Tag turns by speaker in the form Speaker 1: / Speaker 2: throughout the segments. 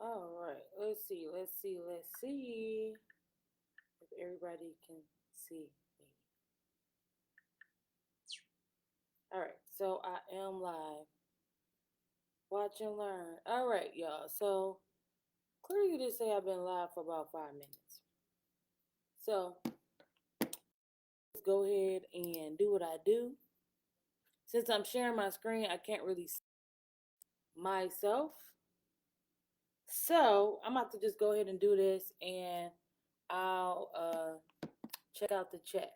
Speaker 1: All right, let's see if everybody can see me. All right, so I am live. Watch and learn. All right, y'all. So clearly, they say I've been live for about 5 minutes. So let's go ahead and do what I do. Since I'm sharing my screen, I can't really see myself. So I'm about to just go ahead and do this, and I'll check out the chat.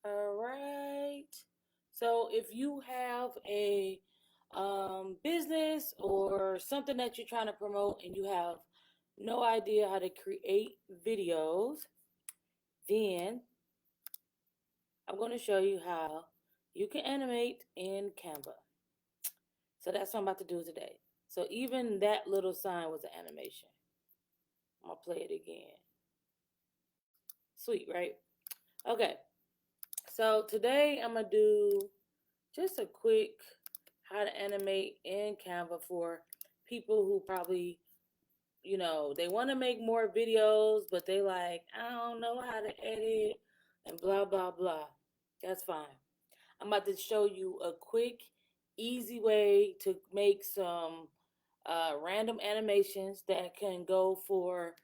Speaker 1: All right. So if you have a business or something that you're trying to promote and you have no idea how to create videos, then I'm going to show you how you can animate in Canva. So that's what I'm about to do today. So even that little sign was an animation. I'm going to play it again. Sweet, right? Okay. So today I'm going to do just a quick how to animate in Canva for people who probably, they want to make more videos, but they like, I don't know how to edit and blah, blah, blah. That's fine. I'm about to show you a quick, easy way to make some random animations that can go for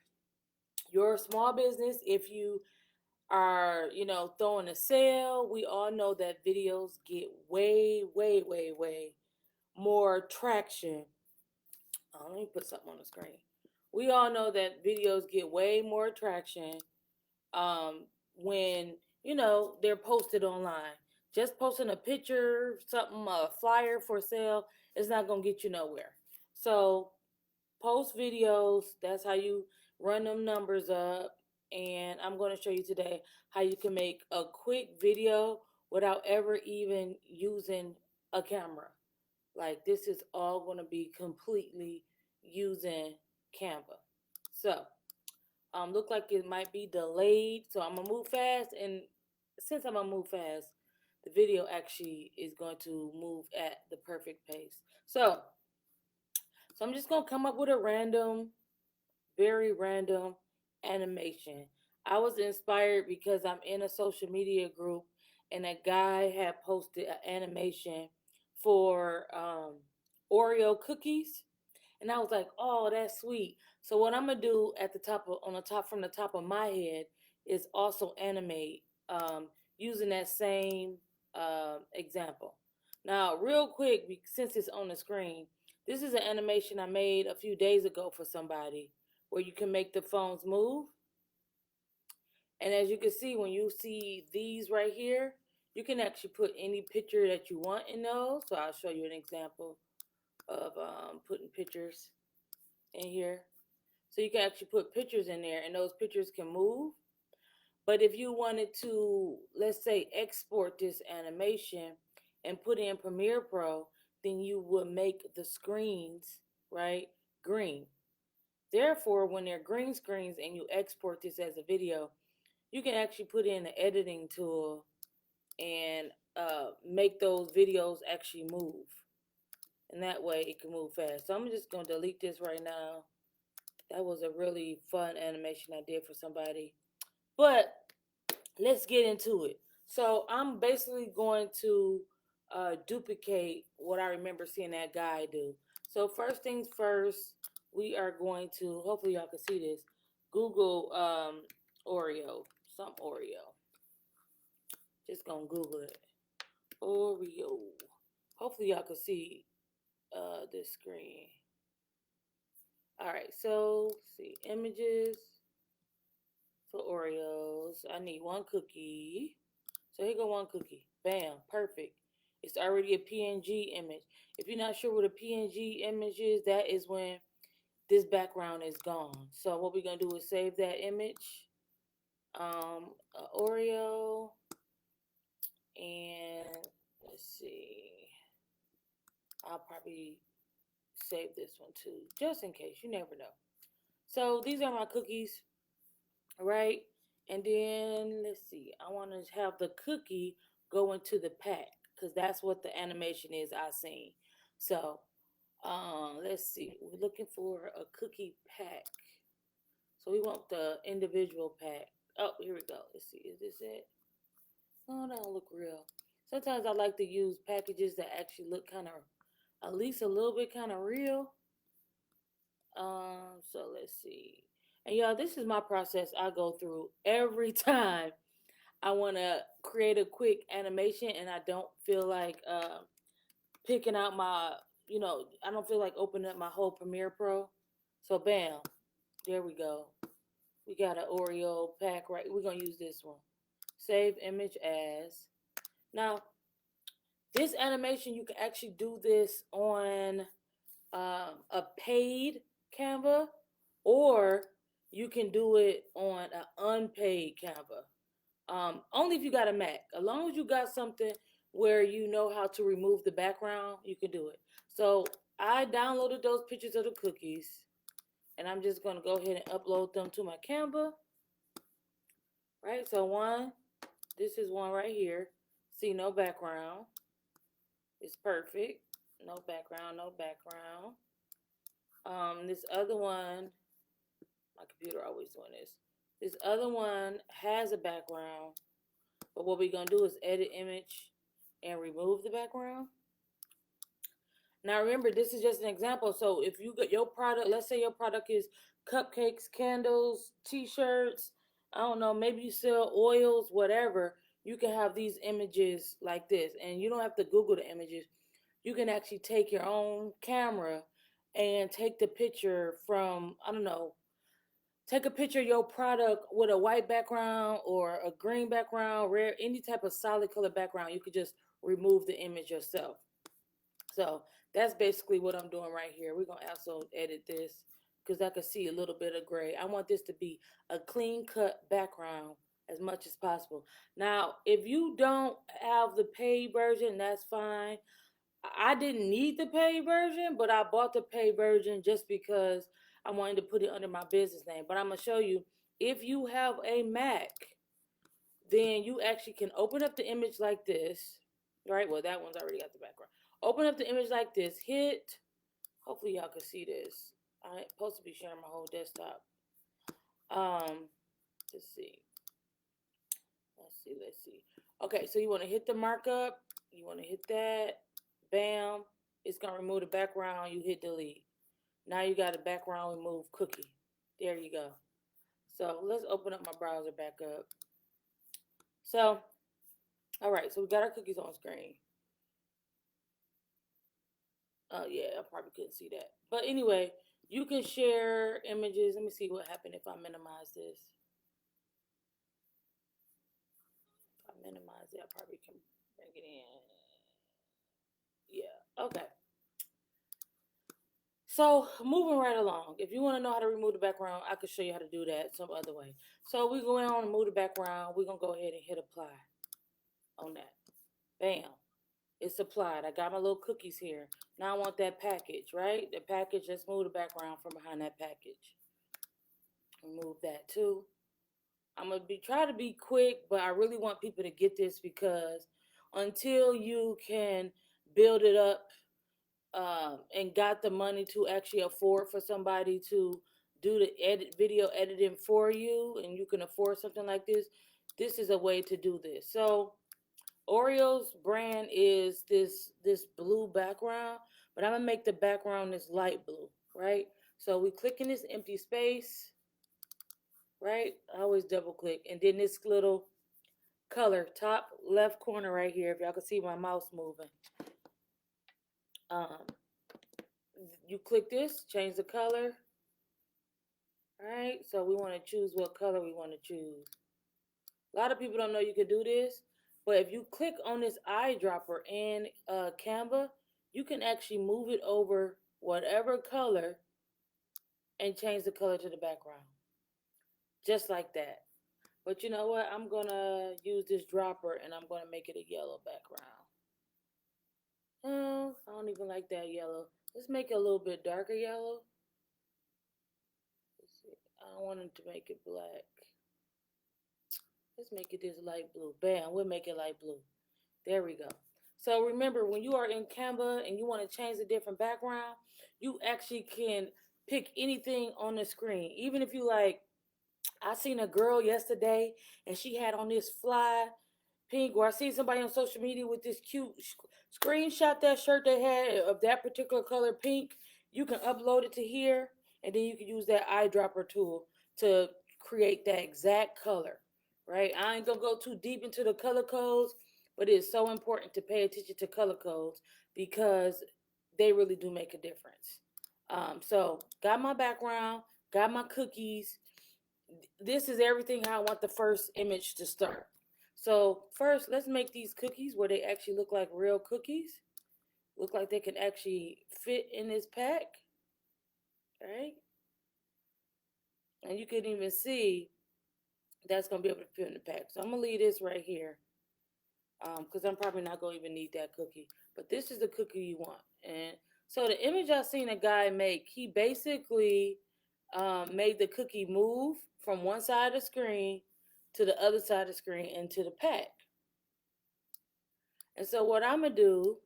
Speaker 1: your small business. If you are, throwing a sale, we all know that videos get way, way, way, way more traction. Let me put something on the screen. We all know that videos get way more traction when they're posted online. Just posting a picture, something, a flyer for sale, is not gonna get you nowhere. So post videos. That's how you run them numbers up. And I'm going to show you today how you can make a quick video without ever even using a camera. Like, this is all going to be completely using Canva. So, look like it might be delayed. So I'm gonna move fast, and since I'm gonna move fast, the video actually is going to move at the perfect pace. So I'm just gonna come up with a random, very random animation. I was inspired because I'm in a social media group, and a guy had posted an animation for Oreo cookies, and I was like, "Oh, that's sweet." So what I'm gonna do at the top of, on the top from the top of my head is also animate using that same example. Now, real quick, since it's on the screen, this is an animation I made a few days ago for somebody where you can make the phones move. And as you can see, when you see these right here, you can actually put any picture that you want in those. So I'll show you an example of putting pictures in here. So you can actually put pictures in there, and those pictures can move. But if you wanted to, let's say, export this animation and put in Premiere Pro, then you would make the screens, right, green. Therefore, when they're green screens and you export this as a video, you can actually put in the editing tool and make those videos actually move. And that way it can move fast. So I'm just going to delete this right now. That was a really fun animation I did for somebody. But let's get into it. So I'm basically going to duplicate what I remember seeing that guy do. So first things first, we are going to, hopefully y'all can see this, Google Oreo, some Oreo. Just gonna Google it. Oreo. Hopefully y'all can see this screen. All right, so see images for Oreos. I need one cookie. So here go one cookie. Bam, perfect. It's already a PNG image. If you're not sure what a PNG image is, that is when this background is gone. So what we're gonna do is save that image, Oreo, and let's see. I'll probably save this one too, just in case. You never know. So these are my cookies, right? And then let's see. I want to have the cookie go into the pack because that's what the animation is I seen. So Let's see. We're looking for a cookie pack. So we want the individual pack. Oh, here we go. Let's see. Is this it? No, that don't look real. Sometimes I like to use packages that actually look kind of, at least a little bit kind of real. So let's see. And y'all, this is my process I go through every time I want to create a quick animation and I don't feel like picking out my, I don't feel like opening up my whole Premiere Pro. So bam, there we go. We got an Oreo pack, right? We're going to use this one. Save image as. Now, this animation, you can actually do this on a paid Canva, or you can do it on an unpaid Canva. Only if you got a Mac. As long as you got something where you know how to remove the background, you can do it. So I downloaded those pictures of the cookies, and I'm just going to go ahead and upload them to my Canva. Right, so this is one right here. See, no background. It's perfect. No background, no background. This other one, my computer always doing this. This other one has a background, but what we're gonna do is edit image and remove the background. Now remember, this is just an example. So if you got your product, let's say your product is cupcakes, candles, t-shirts, I don't know, maybe you sell oils, whatever, you can have these images like this. And you don't have to Google the images. You can actually take your own camera and take the picture from, I don't know, take a picture of your product with a white background or a green background, red, any type of solid color background. You could just remove the image yourself. So that's basically what I'm doing right here. We're going to also edit this because I can see a little bit of gray. I want this to be a clean cut background as much as possible. Now, if you don't have the paid version, that's fine. I didn't need the paid version, but I bought the paid version just because I wanted to put it under my business name. But I'm going to show you, if you have a Mac, then you actually can open up the image like this, right? Well, that one's already got the background. Open up the image like this, hopefully y'all can see this. I'm supposed to be sharing my whole desktop. Let's see. Okay, so you want to hit the markup. You want to hit that. Bam. It's going to remove the background. You hit delete. Now you got a background remove cookie. There you go. So let's open up my browser back up. So, all right, so we got our cookies on screen. Oh, yeah, I probably couldn't see that. But anyway, you can share images. Let me see what happened if I minimize this. If I minimize it, I probably can bring it in. Yeah, okay. So moving right along, if you want to know how to remove the background, I could show you how to do that some other way. So we're going on and move the background. We're going to go ahead and hit apply on that. Bam. It's applied. I got my little cookies here. Now I want that package, right? The package, let's move the background from behind that package. Remove that too. I'm going to try to be quick, but I really want people to get this because until you can build it up and got the money to actually afford for somebody to do the video editing for you, and you can afford something like this, this is a way to do this. So Oreo's brand is this blue background, but I'm gonna make the background this light blue, right? So we click in this empty space, right? I always double click, and then this little color, top left corner right here, if y'all can see my mouse moving. You click this, change the color. All right, so we want to choose what color we want to choose. A lot of people don't know you can do this, but if you click on this eyedropper in Canva, you can actually move it over whatever color and change the color to the background. Just like that. But you know what? I'm going to use this dropper and I'm going to make it a yellow background. Oh, I don't even like that yellow. Let's make it a little bit darker yellow. Let's see. I don't want it to make it black. Let's make it this light blue. Bam, we'll make it light blue. There we go. So remember, when you are in Canva and you want to change a different background, you actually can pick anything on the screen. Even if you like, I seen a girl yesterday and she had on this fly pink, or I seen somebody on social media with this cute screenshot that shirt they had of that particular color pink. You can upload it to here, and then you can use that eyedropper tool to create that exact color, right? I ain't gonna go too deep into the color codes, but it's so important to pay attention to color codes because they really do make a difference. So got my background, got my cookies. This is everything how I want the first image to start. So first, let's make these cookies where they actually look like real cookies. Look like they can actually fit in this pack, right? And you can even see that's going to be able to fit in the pack. So I'm going to leave this right here because I'm probably not going to even need that cookie. But this is the cookie you want. And so the image I seen a guy make, he basically made the cookie move from one side of the screen to the other side of the screen into the pack. And so what I'm going to do,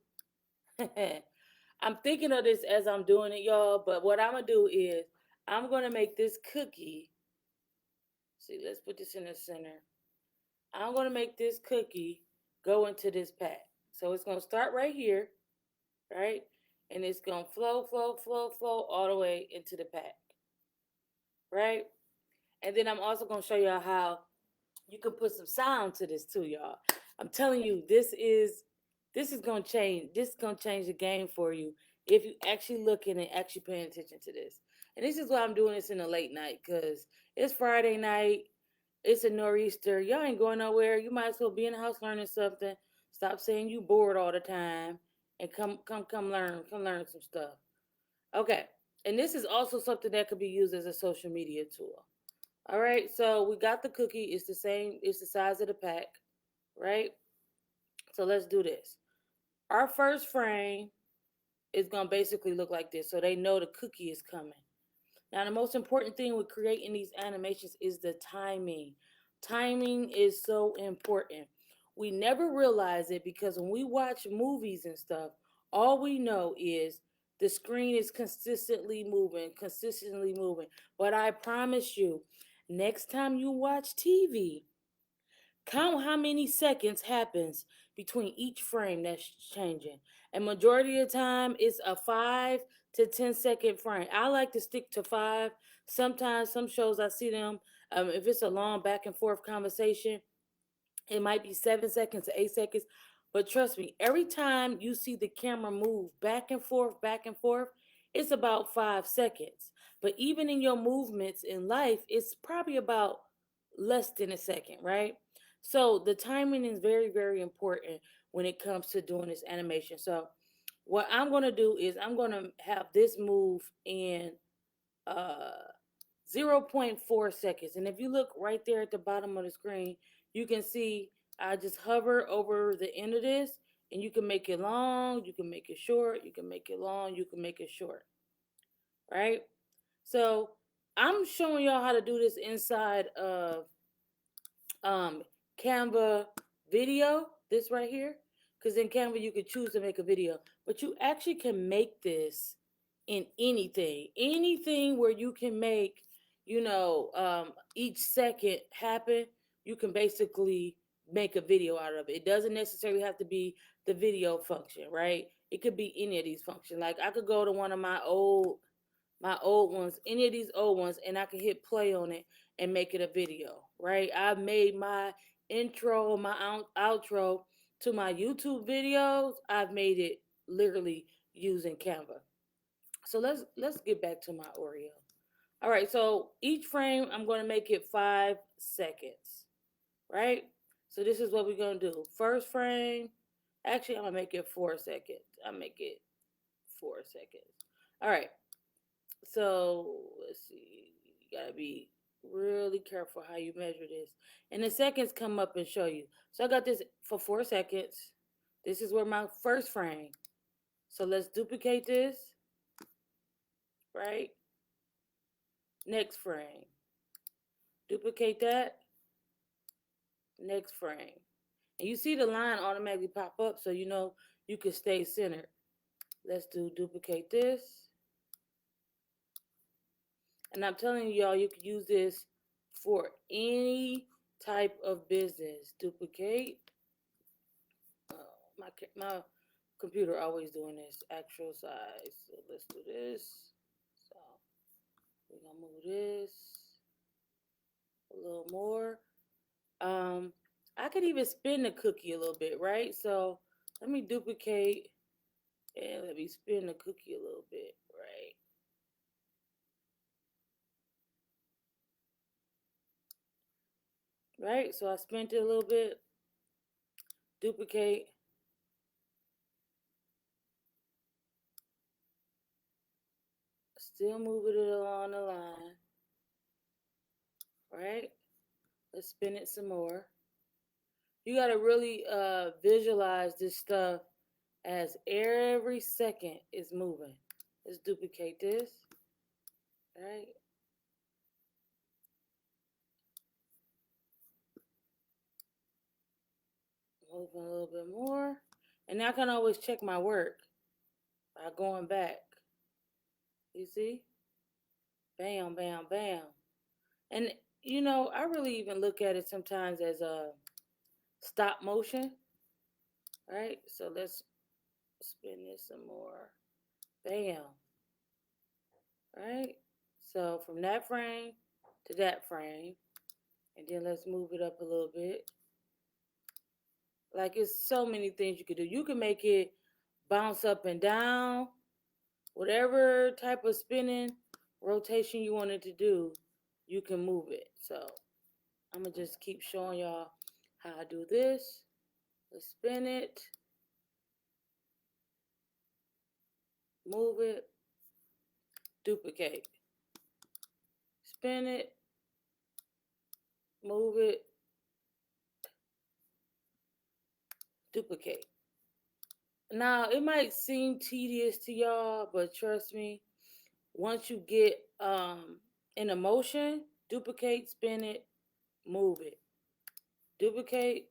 Speaker 1: I'm thinking of this as I'm doing it, y'all, but what I'm going to do is I'm going to make this cookie. See, let's put this in the center. I'm going to make this cookie go into this pack. So it's going to start right here, right? And it's going to flow, flow, flow, flow all the way into the pack, right? And then I'm also going to show y'all how you can put some sound to this too, y'all. I'm telling you, this is going to change. This is going to change the game for you if you actually looking and actually paying attention to this. And this is why I'm doing this in the late night, because it's Friday night. It's a nor'easter. Y'all ain't going nowhere. You might as well be in the house learning something. Stop saying you bored all the time and come learn some stuff. Okay. And this is also something that could be used as a social media tool. All right. So we got the cookie. It's the same. It's the size of the pack, right? So let's do this. Our first frame is going to basically look like this. So they know the cookie is coming. Now, the most important thing with creating these animations is the timing. Timing is so important. We never realize it because when we watch movies and stuff, all we know is the screen is consistently moving. But I promise you, next time you watch TV, count how many seconds happens between each frame that's changing. And majority of the time, it's a 5 to 10 second frame. I like to stick to 5. Sometimes some shows I see them, if it's a long back and forth conversation, it might be 7 seconds to 8 seconds. But trust me, every time you see the camera move back and forth, it's about 5 seconds. But even in your movements in life, it's probably about less than a second, right? So the timing is very, very important when it comes to doing this animation. So what I'm going to do is I'm going to have this move in uh, 0.4 seconds. And if you look right there at the bottom of the screen, you can see I just hover over the end of this, and you can make it long, you can make it short, you can make it long, you can make it short, right? So I'm showing y'all how to do this inside of Canva video, this right here, because in Canva you can choose to make a video, but you actually can make this in anything where you can make, each second happen. You can basically make a video out of it. It doesn't necessarily have to be the video function, right? It could be any of these functions. Like I could go to one of my old ones, any of these old ones, and I can hit play on it and make it a video, right? I've made my intro, my outro to my YouTube videos. I've made it literally using Canva. So let's get back to my Oreo. All right, so each frame I'm going to make it 5 seconds, right? So this is what we're going to do. First frame, actually I'm going to make it 4 seconds. I'll make it 4 seconds. All right. So let's see. You gotta be really careful how you measure this. And the seconds come up and show you. So I got this for 4 seconds. This is where my first frame. So let's duplicate this. Right? Next frame. Duplicate that. Next frame. And you see the line automatically pop up, so you know you can stay centered. Let's duplicate this. And I'm telling you, y'all, you can use this for any type of business. Duplicate. My computer always doing this. Actual size. So let's do this. So we're gonna move this a little more. I could even spin the cookie a little bit, right? So let me duplicate and let me spin the cookie a little bit, right? Right, so I spent it a little bit, duplicate, still moving it along the line, right? Let's spin it some more. You gotta really visualize this stuff as every second is moving. Let's duplicate this, right? Moving a little bit more. And I can always check my work by going back. You see? Bam, bam, bam. And, you know, I really even look at it sometimes as a stop motion, right? So let's spin this some more. Bam. Right? So from that frame to that frame. And then let's move it up a little bit. Like, it's so many things you could do. You can make it bounce up and down. Whatever type of spinning rotation you wanted to do, you can move it. So I'm going to just keep showing y'all how I do this. Let's spin it. Move it. Duplicate. Spin it. Move it. Duplicate. Now, it might seem tedious to y'all, but trust me, once you get in a motion, duplicate, spin it, move it. Duplicate,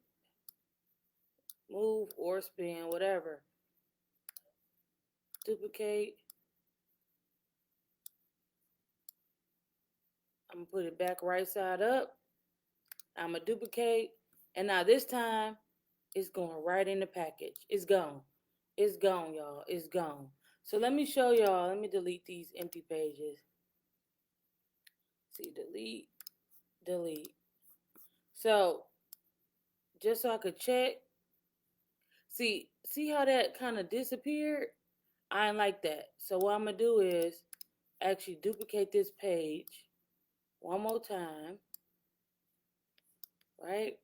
Speaker 1: move, or spin, whatever. Duplicate. I'm going to put it back right side up. I'm going to duplicate. And now this time, it's going right in the package. It's gone. It's gone, y'all. It's gone. So let me show y'all. Let me delete these empty pages. See, delete, delete. So, just so I could check. See how that kind of disappeared? I ain't like that. So what I'm going to do is actually duplicate this page one more time. Right?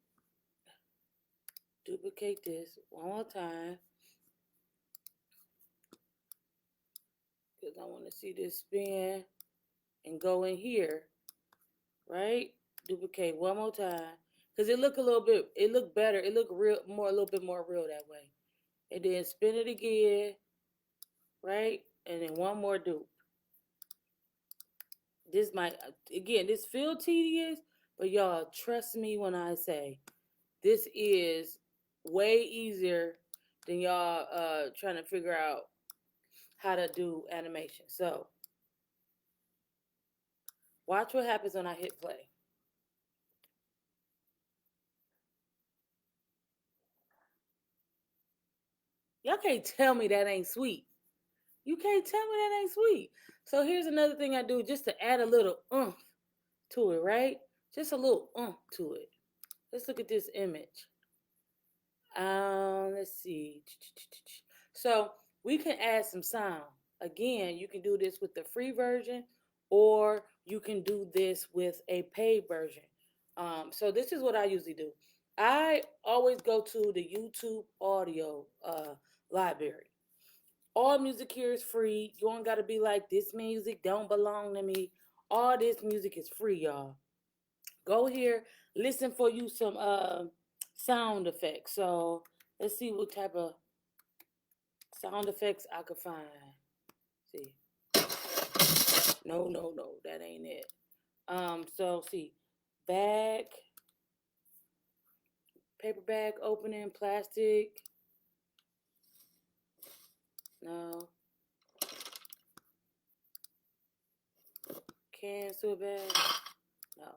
Speaker 1: Duplicate this one more time. Because I want to see this spin and go in here. Right? Duplicate one more time. Because it look a little bit, it look better. It look real, more, a little bit more real that way. And then spin it again. Right? And then one more dupe. This might, again, this feel tedious, but y'all trust me when I say this is way easier than y'all trying to figure out how to do animation. So watch what happens when I hit play. Y'all can't tell me that ain't sweet. You can't tell me that ain't sweet. So here's another thing I do just to add a little oomph to it, right? Just a little oomph to it. Let's look at this image. Let's see. So we can add some sound. Again, you can do this with the free version, or you can do this with a paid version. So this is what I usually do. I always go to the YouTube audio library. All music here is free. You don't gotta be like, this music don't belong to me. All this music is free, y'all. Go here, listen for you some sound effects. So let's see what type of sound effects I could find. See. No, that ain't it. So see, back, Paper bag opening, plastic. No. Can sewer bag. No.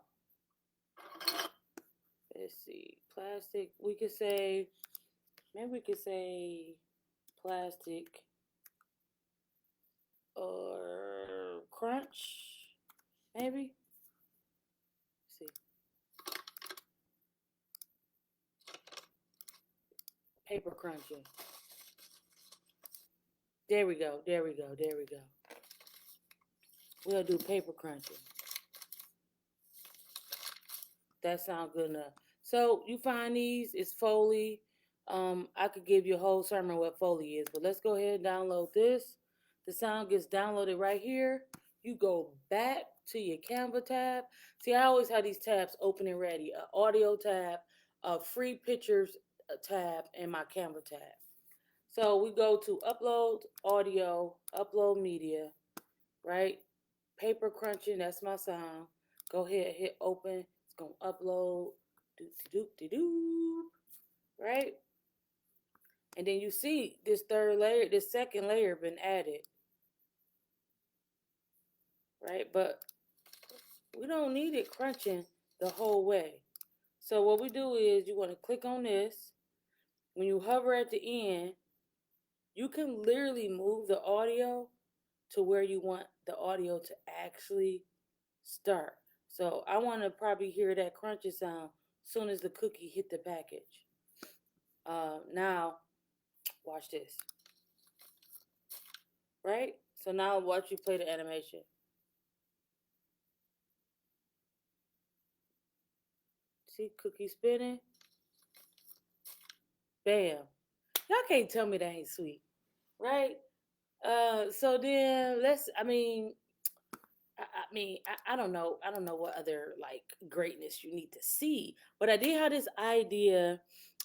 Speaker 1: Let's see. Plastic. We could say, maybe we could say plastic or crunch. Maybe. Let's see. Paper crunching. There we go. There we go. There we go. We'll do paper crunching. That sounds good enough. So you find these, it's Foley. I could give you a whole sermon what Foley is, but let's go ahead and download this. The sound gets downloaded right here. You go back to your Canva tab. See, I always have these tabs open and ready. An audio tab, a free pictures tab, and my Canva tab. So we go to upload audio, upload media, right? Paper crunching, that's my sound. Go ahead, hit open. It's gonna upload. Doop, right? And then you see this third layer, this second layer been added, right? But we don't need it crunching the whole way. So what we do is you want to click on this. When you hover at the end, you can literally move the audio to where you want the audio to actually start. So I want to probably hear that crunchy sound as soon as the cookie hit the package. Now, watch this. Right? So now watch you play the animation. See cookie spinning? Bam. Y'all can't tell me that ain't sweet. Right? So then I don't know. I don't know what other like greatness you need to see. But I did have this idea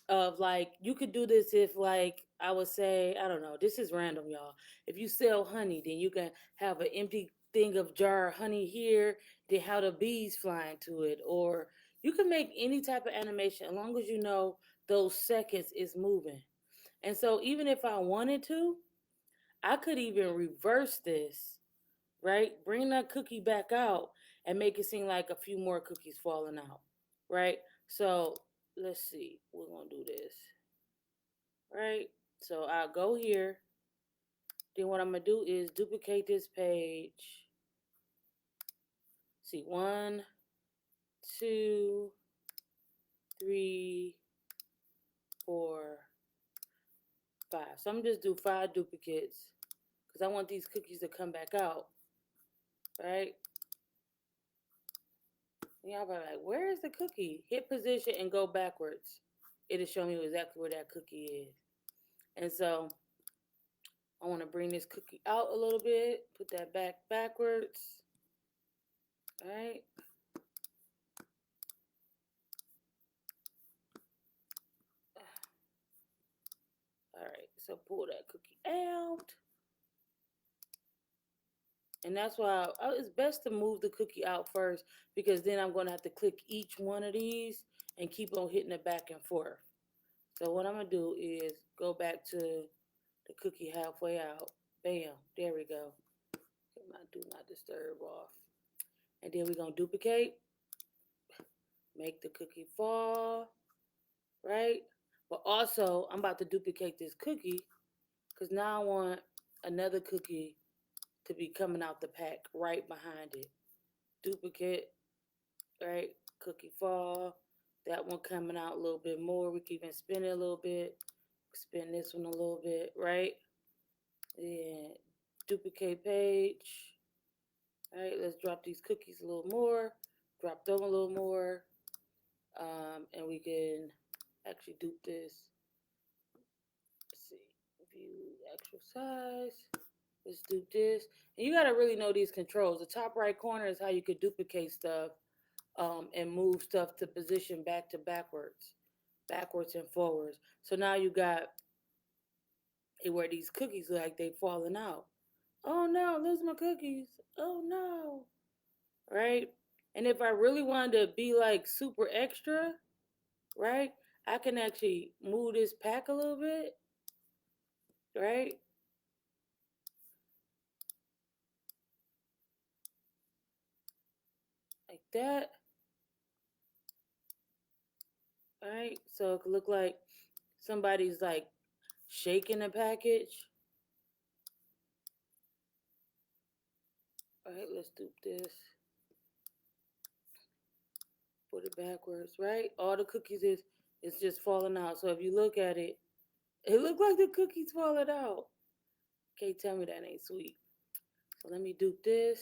Speaker 1: of like you could do this if like I would say, I don't know, this is random, y'all. If you sell honey, then you can have an empty thing of jar of honey here, then how the bees flying to it. Or you can make any type of animation as long as you know those seconds is moving. And so even if I wanted to, I could even reverse this, right? Bring that cookie back out and make it seem like a few more cookies falling out, right? So let's see. We're going to do this, right? So I'll go here. Then what I'm going to do is duplicate this page. See, 1, 2, 3, 4, 5. So I'm just do 5 duplicates because I want these cookies to come back out, right? Y'all be like, where is the cookie? Hit position and go backwards. It'll show me exactly where that cookie is. And so I want to bring this cookie out a little bit. Put that backwards. All right. All right. So pull that cookie out. And that's why it's best to move the cookie out first because then I'm going to have to click each one of these and keep on hitting it back and forth. So what I'm going to do is go back to the cookie halfway out. Bam. There we go. Get my do not disturb off. And then we're going to duplicate. Make the cookie fall. Right? But also, I'm about to duplicate this cookie because now I want another cookie to be coming out the pack right behind it. Duplicate, right? Cookie fall. That one coming out a little bit more. We can even spin it a little bit. Spin this one a little bit, right? Yeah. Duplicate page. All right, let's drop these cookies a little more. Drop them a little more. And we can actually dupe this. Let's see. View actual size. Let's dupe this. And you got to really know these controls. The top right corner is how you could duplicate stuff and move stuff to position back to backwards and forwards. So now you got where these cookies look like they falling out. Oh no, lose my cookies. Oh no. Right? And if I really wanted to be like super extra, right, I can actually move this pack a little bit, right? Like that. All right, so it could look like somebody's like shaking a package. All right, let's do this. Put it backwards, right? All the cookies is just falling out. So if you look at it, it looks like the cookies falling out. Can't tell me that ain't sweet. So let me do this,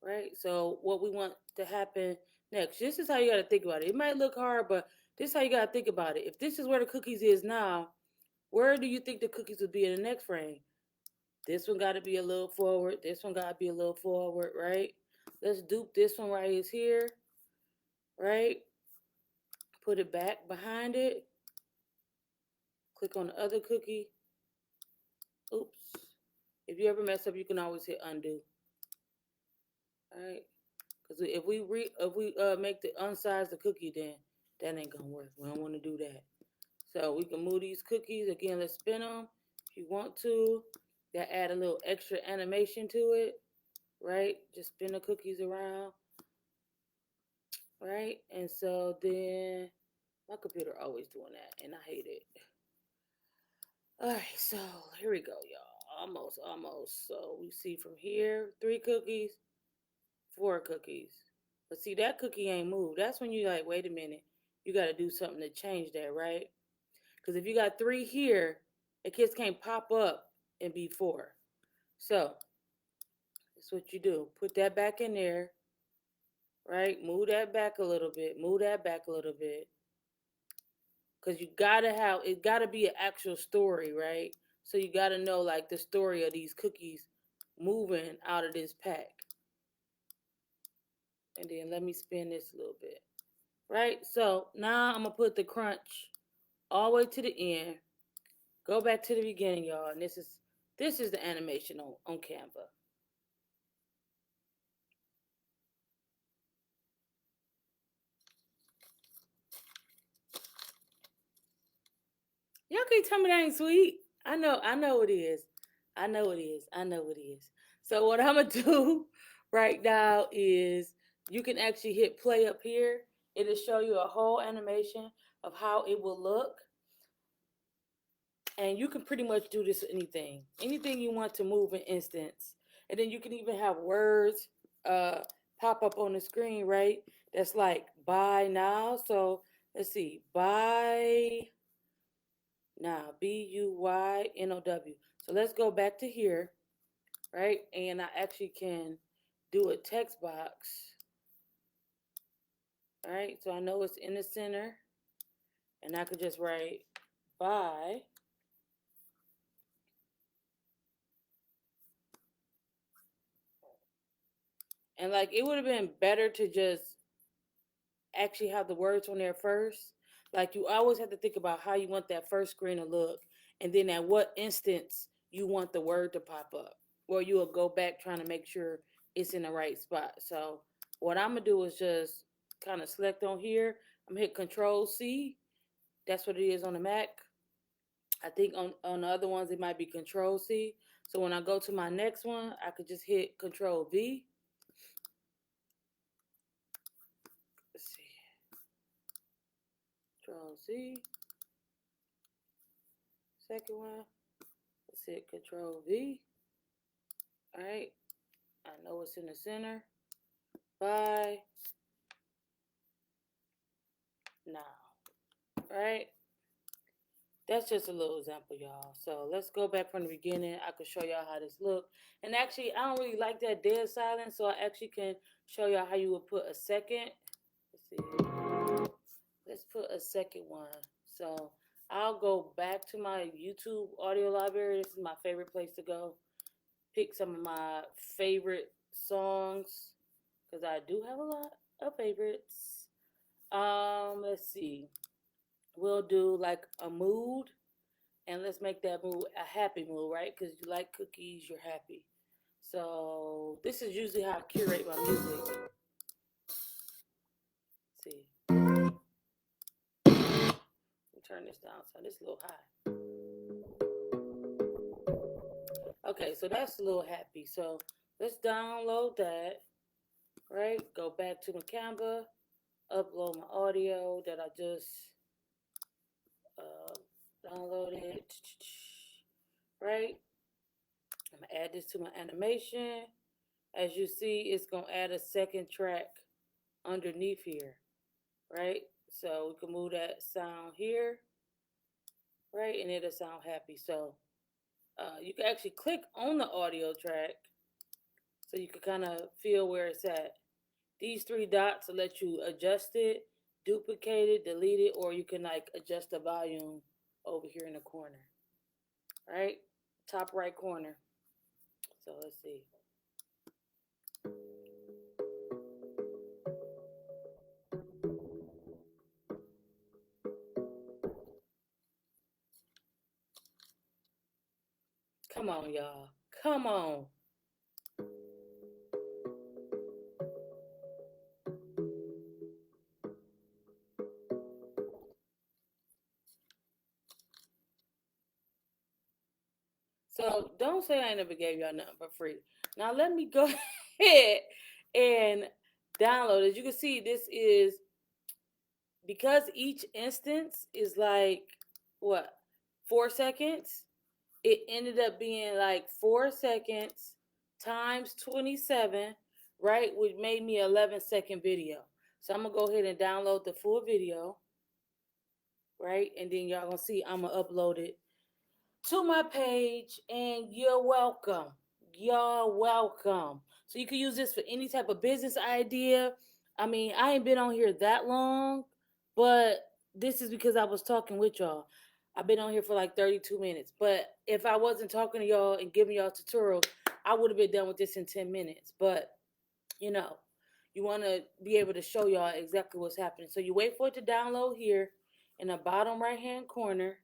Speaker 1: right? So what we want to happen next, this is how you got to think about it. It might look hard, but this is how you got to think about it. If this is where the cookies is now, where do you think the cookies would be in the next frame? This one got to be a little forward. This one got to be a little forward, right? Let's dupe this one right here, right? Put it back behind it. Click on the other cookie. Oops. If you ever mess up, you can always hit undo. All right. Because if we make the unsize the cookie, then that ain't gonna work. We don't want to do that. So we can move these cookies again. Let's spin them if you want to. That add a little extra animation to it, right? Just spin the cookies around, right? And so then my computer always doing that, and I hate it. All right, so here we go, y'all. Almost. So we see from here 3 cookies, 4 cookies. But see, that cookie ain't moved. That's when you like, wait a minute. You got to do something to change that, right? Because if you got 3 here, it just can't pop up and be 4. So that's what you do. Put that back in there, right? Move that back a little bit. Move that back a little bit. Because you got to have, it got to be an actual story, right? So you got to know like the story of these cookies moving out of this pack. And then let me spin this a little bit. Right? So now I'm going to put the crunch all the way to the end. Go back to the beginning, y'all. And this is the animation on Canva. Y'all can't tell me that ain't sweet. I know it is. I know it is. So what I'm going to do right now is you can actually hit play up here. It'll show you a whole animation of how it will look. And you can pretty much do this with anything. Anything you want to move in instance. And then you can even have words pop up on the screen, right? That's like buy now. So let's see. Buy now. BUYNOW. So let's go back to here, right? And I actually can do a text box. All right. So I know it's in the center. And I could just write buy. And like it would have been better to just actually have the words on there first. Like you always have to think about how you want that first screen to look, and then at what instance you want the word to pop up, or you will go back trying to make sure it's in the right spot. So what I'm gonna do is just kind of select on here. I'm gonna hit Control C. That's what it is on the Mac. I think on the other ones it might be Control C. So when I go to my next one, I could just hit Control V. Let's see. Control Z. Second one. Let's hit Control V. All right. I know it's in the center. Bye. Now. All right. That's just a little example, y'all. So let's go back from the beginning. I can show y'all how this look. And actually, I don't really like that dead silence, so I actually can show y'all how you would put a second. Let's see. Let's put a second one. So I'll go back to my YouTube audio library. This is my favorite place to go. Pick some of my favorite songs, because I do have a lot of favorites. Let's see. We'll do like a mood, and let's make that mood a happy mood, right? Because you like cookies, you're happy. So this is usually how I curate my music. Let's see. turn this down so this is a little high. Okay, so that's a little happy. So let's download that, right? Go back to my Canva, upload my audio that I just downloaded, right? I'm gonna add this to my animation. As you see, it's gonna add a second track underneath here, right? So we can move that sound here, right? And it'll sound happy. So you can actually click on the audio track so you can kind of feel where it's at. These three dots will let you adjust it, duplicate it, delete it, or you can like adjust the volume over here in the corner, right? Top right corner. So let's see. Come on, y'all. Come on. So don't say I never gave y'all nothing for free. Now let me go ahead and download. As you can see, this is, because each instance is like, what, 4 seconds? It ended up being like 4 seconds times 27, right? Which made me 11-second video. So I'm going to go ahead and download the full video, right? And then y'all going to see I'm going to upload it to my page, and you're welcome. You're welcome. So you can use this for any type of business idea. I mean, I ain't been on here that long, but this is because I was talking with y'all. I've been on here for like 32 minutes. But if I wasn't talking to y'all and giving y'all a tutorial, I would have been done with this in 10 minutes. But, you know, you want to be able to show y'all exactly what's happening. So you wait for it to download here in the bottom right-hand corner,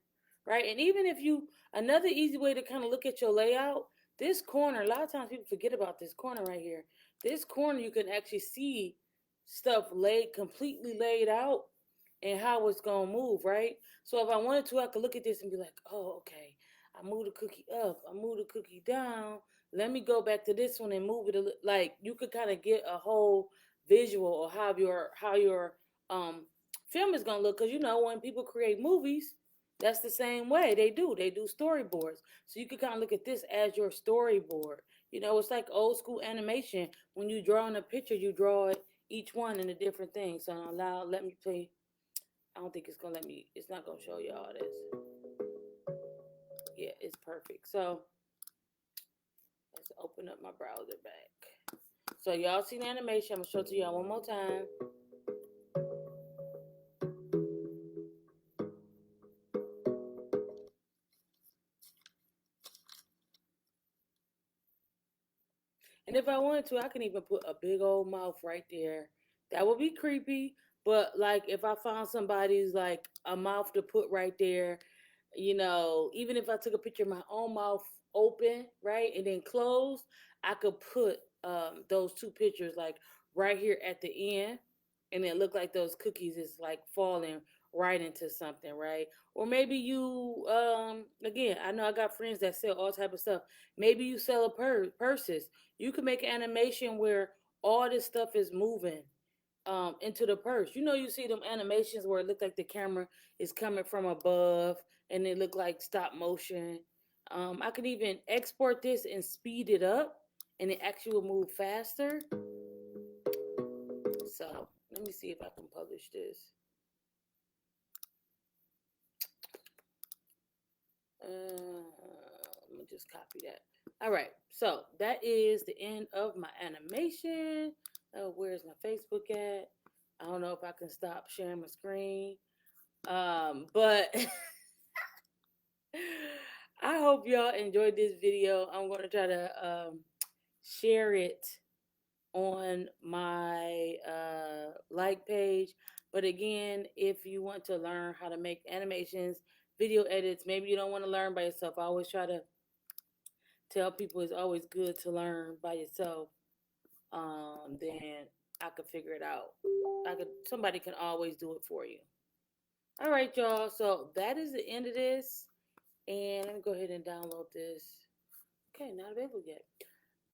Speaker 1: right? And even if you, another easy way to kind of look at your layout, this corner, a lot of times people forget about this corner right here. This corner, you can actually see stuff completely laid out and how it's going to move, right? So if I wanted to, I could look at this and be like, oh, okay, I moved the cookie up, I moved the cookie down. Let me go back to this one and move it. Like, you could kind of get a whole visual of how your film is going to look. Because, you know, when people create movies, that's the same way they do storyboards. So you can kind of look at this as your storyboard. You know, it's like old school animation. When you draw in a picture, you draw it, each one in a different thing. So let me play. I don't think it's gonna let me. It's not gonna show you all this. Yeah, it's perfect. So let's open up my browser back. So y'all seen the animation. I'm gonna show it to y'all one more time. And if I wanted to, I can even put a big old mouth right there. That would be creepy. But like if I found somebody's like a mouth to put right there, you know, even if I took a picture of my own mouth open, right, and then closed, I could put those two pictures like right here at the end, and it looked like those cookies is like falling right into something, right? Or maybe you, again, I know I got friends that sell all type of stuff. Maybe you sell purses. You can make an animation where all this stuff is moving into the purse. You know, you see them animations where it look like the camera is coming from above and it look like stop motion. I could even export this and speed it up, and it actually will move faster. So let me see if I can publish this. Let me just copy that. All right, so that is the end of my animation. Where's my Facebook at? I don't know if I can stop sharing my screen. But I hope y'all enjoyed this video. I'm going to try to share it on my like page. But again, if you want to learn how to make animations, video edits, maybe you don't want to learn by yourself. I always try to tell people it's always good to learn by yourself. Then I could figure it out. Somebody can always do it for you. All right, y'all. So that is the end of this. And let me go ahead and download this. Okay, not available yet.